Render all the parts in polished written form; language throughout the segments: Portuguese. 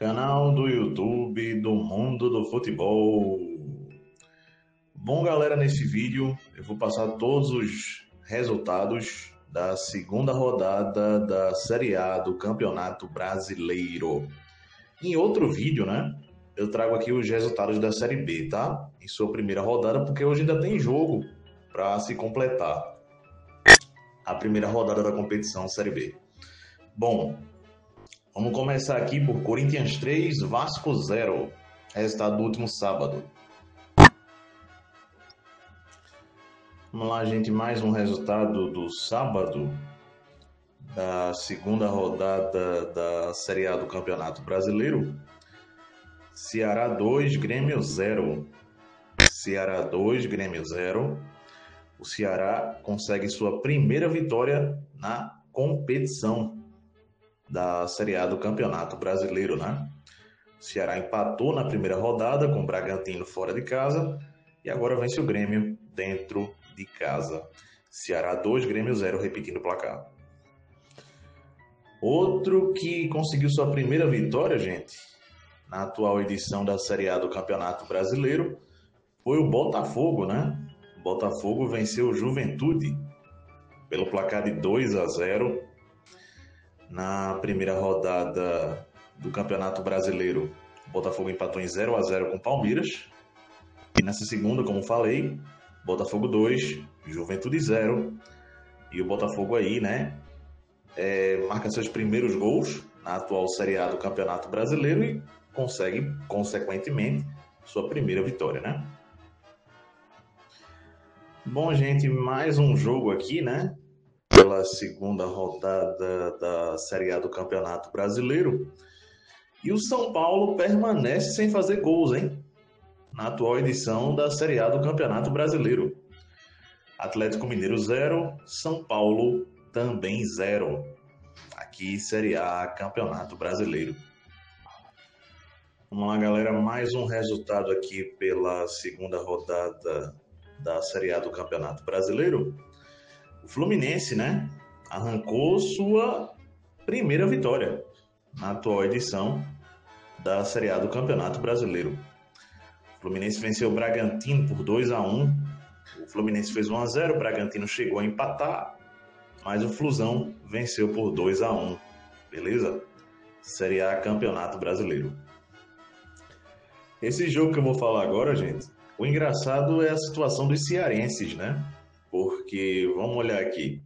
Canal do YouTube do Mundo do Futebol. Bom, galera, nesse vídeo eu vou passar todos os resultados da segunda rodada da Série A do Campeonato Brasileiro. Em outro vídeo, eu trago aqui os resultados da Série B, tá? Em sua primeira rodada, porque hoje ainda tem jogo para se completar a primeira rodada da competição Série B. Bom, vamos começar aqui por Corinthians 3, Vasco 0. Resultado do último sábado. Vamos lá, gente. Mais um resultado do sábado da segunda rodada da Série A do Campeonato Brasileiro. Ceará 2, Grêmio 0. Ceará 2, Grêmio 0. O Ceará consegue sua primeira vitória na competição da Série A do Campeonato Brasileiro, O Ceará empatou na primeira rodada com o Bragantino fora de casa e agora vence o Grêmio dentro de casa. Ceará 2, Grêmio 0, repetindo o placar. Outro que conseguiu sua primeira vitória, gente, na atual edição da Série A do Campeonato Brasileiro, foi o Botafogo, O Botafogo venceu o Juventude pelo placar de 2-0. Na primeira rodada do Campeonato Brasileiro, o Botafogo empatou em 0-0 com o Palmeiras. E nessa segunda, como falei, Botafogo 2, Juventude 0. E o Botafogo aí, marca seus primeiros gols na atual Série A do Campeonato Brasileiro e consegue, consequentemente, sua primeira vitória, Bom, gente, mais um jogo aqui, pela segunda rodada da Série A do Campeonato Brasileiro. E o São Paulo permanece sem fazer gols, na atual edição da Série A do Campeonato Brasileiro. Atlético Mineiro 0, São Paulo também 0. Aqui, Série A, Campeonato Brasileiro. Vamos lá, galera, mais um resultado aqui pela segunda rodada da Série A do Campeonato Brasileiro. O Fluminense, arrancou sua primeira vitória na atual edição da Série A do Campeonato Brasileiro. O Fluminense venceu o Bragantino por 2-1. O Fluminense fez 1-0, o Bragantino chegou a empatar, mas o Flusão venceu por 2-1. Beleza? Série A Campeonato Brasileiro. Esse jogo que eu vou falar agora, gente, o engraçado é a situação dos cearenses, Porque, vamos olhar aqui,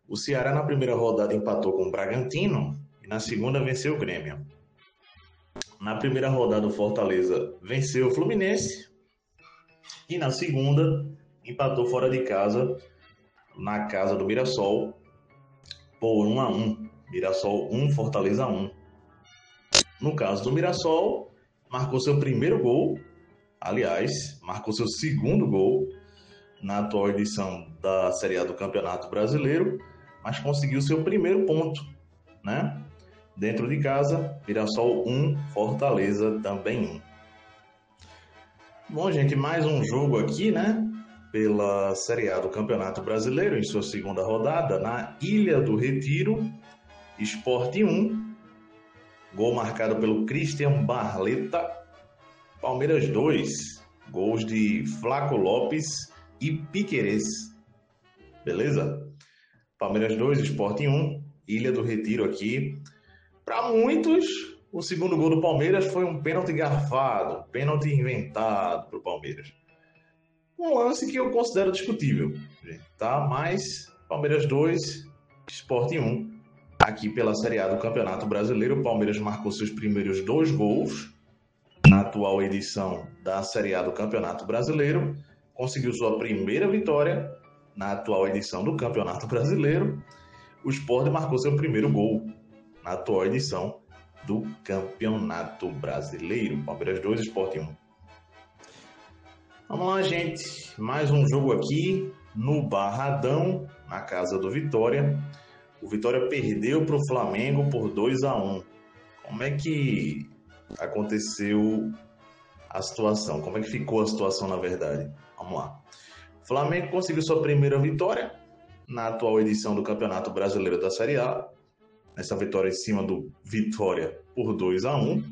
o Ceará na primeira rodada empatou com o Bragantino e na segunda venceu o Grêmio. Na primeira rodada o Fortaleza venceu o Fluminense e na segunda empatou fora de casa, na casa do Mirassol, por 1-1. Mirassol 1, Fortaleza 1. No caso do Mirassol, marcou seu primeiro gol, aliás, marcou seu segundo gol na atual edição da Série A do Campeonato Brasileiro, mas conseguiu seu primeiro ponto, Dentro de casa, Mirassol 1, Fortaleza também 1. Bom, gente, mais um jogo aqui, pela Série A do Campeonato Brasileiro, em sua segunda rodada, na Ilha do Retiro, Sport 1, gol marcado pelo Christian Barleta, Palmeiras 2, gols de Flaco Lopes e Piquerez. Beleza? Palmeiras 2, Sport 1, Ilha do Retiro aqui. Para muitos, o segundo gol do Palmeiras foi um pênalti garfado, pênalti inventado para o Palmeiras. Um lance que eu considero discutível, gente, Mas Palmeiras 2, Sport 1, aqui pela Série A do Campeonato Brasileiro. O Palmeiras marcou seus primeiros 2 gols na atual edição da Série A do Campeonato Brasileiro. Conseguiu sua primeira vitória na atual edição do Campeonato Brasileiro. O Sport marcou seu primeiro gol na atual edição do Campeonato Brasileiro. Palmeiras 2, Sport 1. Vamos lá, gente. Mais um jogo aqui no Barradão, na casa do Vitória. O Vitória perdeu para o Flamengo por 2-1. Como é que aconteceu a situação? Como é que ficou a situação, na verdade? Vamos lá. O Flamengo conseguiu sua primeira vitória na atual edição do Campeonato Brasileiro da Série A. Essa vitória em cima do Vitória por 2-1.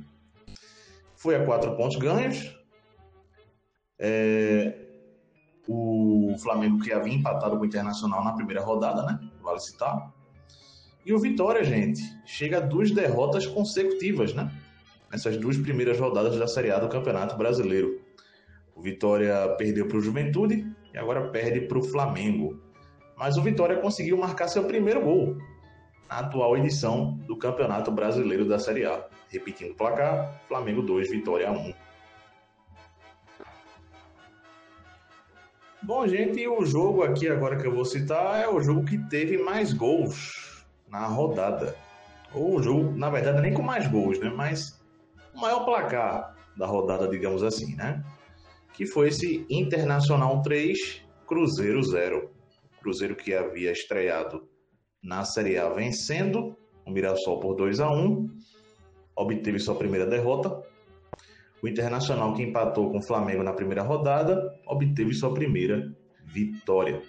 foi a 4 pontos ganhos. O Flamengo que havia empatado com o Internacional na primeira rodada, né? Vale citar. E o Vitória, gente, chega a 2 derrotas consecutivas, né? Nessas 2 primeiras rodadas da Série A do Campeonato Brasileiro. O Vitória perdeu para o Juventude e agora perde para o Flamengo. Mas o Vitória conseguiu marcar seu primeiro gol na atual edição do Campeonato Brasileiro da Série A. Repetindo o placar, Flamengo 2, Vitória 1. Bom, gente, e o jogo aqui agora que eu vou citar é o jogo que teve mais gols na rodada. Ou o jogo, na verdade, nem com mais gols, né? Mas o maior placar da rodada, digamos assim, né? Que foi esse Internacional 3, Cruzeiro 0. Cruzeiro que havia estreado na Série A vencendo o Mirassol por 2-1, obteve sua primeira derrota. O Internacional, que empatou com o Flamengo na primeira rodada, obteve sua primeira vitória.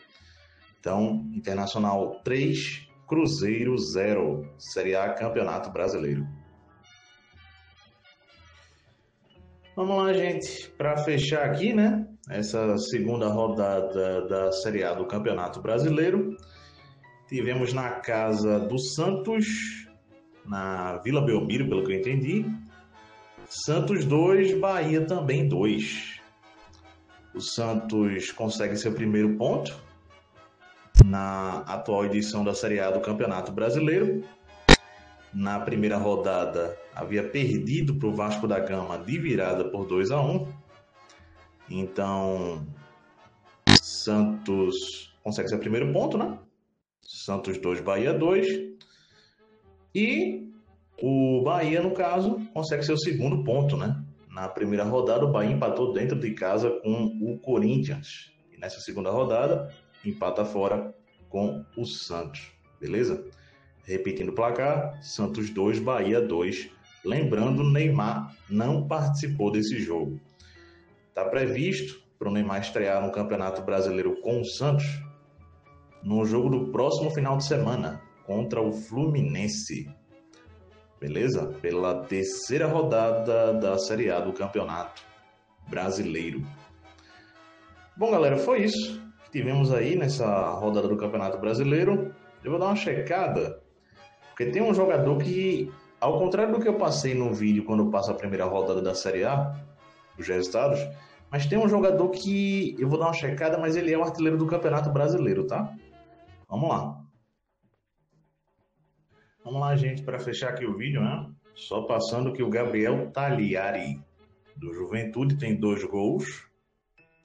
Então, Internacional 3, Cruzeiro 0, Série A Campeonato Brasileiro. Vamos lá, gente, para fechar aqui, né, essa segunda rodada da Série A do Campeonato Brasileiro, tivemos na casa do Santos, na Vila Belmiro, pelo que eu entendi, Santos 2, Bahia também 2. O Santos consegue seu primeiro ponto na atual edição da Série A do Campeonato Brasileiro. Na primeira rodada havia perdido para o Vasco da Gama de virada por 2-1. Então, Santos consegue seu primeiro ponto, né? Santos 2, Bahia 2. E o Bahia, no caso, consegue seu segundo ponto, né? Na primeira rodada, o Bahia empatou dentro de casa com o Corinthians. E nessa segunda rodada, empata fora com o Santos. Beleza? Repetindo o placar, Santos 2, Bahia 2. Lembrando, Neymar não participou desse jogo. Está previsto para o Neymar estrear no Campeonato Brasileiro com o Santos no jogo do próximo final de semana contra o Fluminense. Beleza? Pela terceira rodada da Série A do Campeonato Brasileiro. Bom, galera, foi isso que tivemos aí nessa rodada do Campeonato Brasileiro. Eu vou dar uma checada, porque tem um jogador que, ao contrário do que eu passei no vídeo quando eu passo a primeira rodada da Série A, os resultados, mas tem um jogador que eu vou dar uma checada, mas ele é o artilheiro do Campeonato Brasileiro, tá? Vamos lá. Vamos lá, gente, para fechar aqui o vídeo, né? Só passando que o Gabriel Tagliari, do Juventude, tem 2 gols.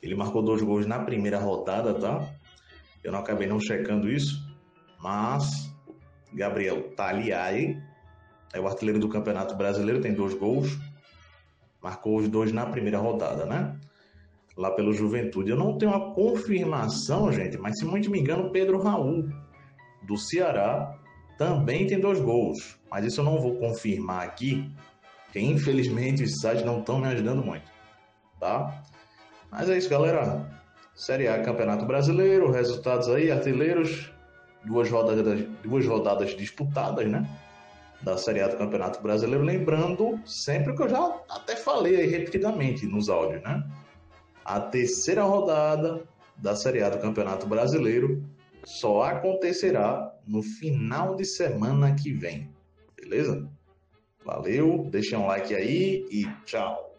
Ele marcou 2 gols na primeira rodada, tá? Eu não acabei não checando isso, mas Gabriel Tagliari é o artilheiro do Campeonato Brasileiro, tem 2 gols. Marcou os 2 na primeira rodada, né? Lá pelo Juventude. Eu não tenho a confirmação, gente, mas se muito me engano, Pedro Raul, do Ceará, também tem 2 gols. Mas isso eu não vou confirmar aqui, porque infelizmente os sites não estão me ajudando muito, tá? Mas é isso, galera. Série A Campeonato Brasileiro, resultados aí, artilheiros, 2 rodadas disputadas, né? Da Série A do Campeonato Brasileiro. Lembrando sempre que eu já até falei aí repetidamente nos áudios, né? A terceira rodada da Série A do Campeonato Brasileiro só acontecerá no final de semana que vem. Beleza? Valeu, deixa um like aí e tchau!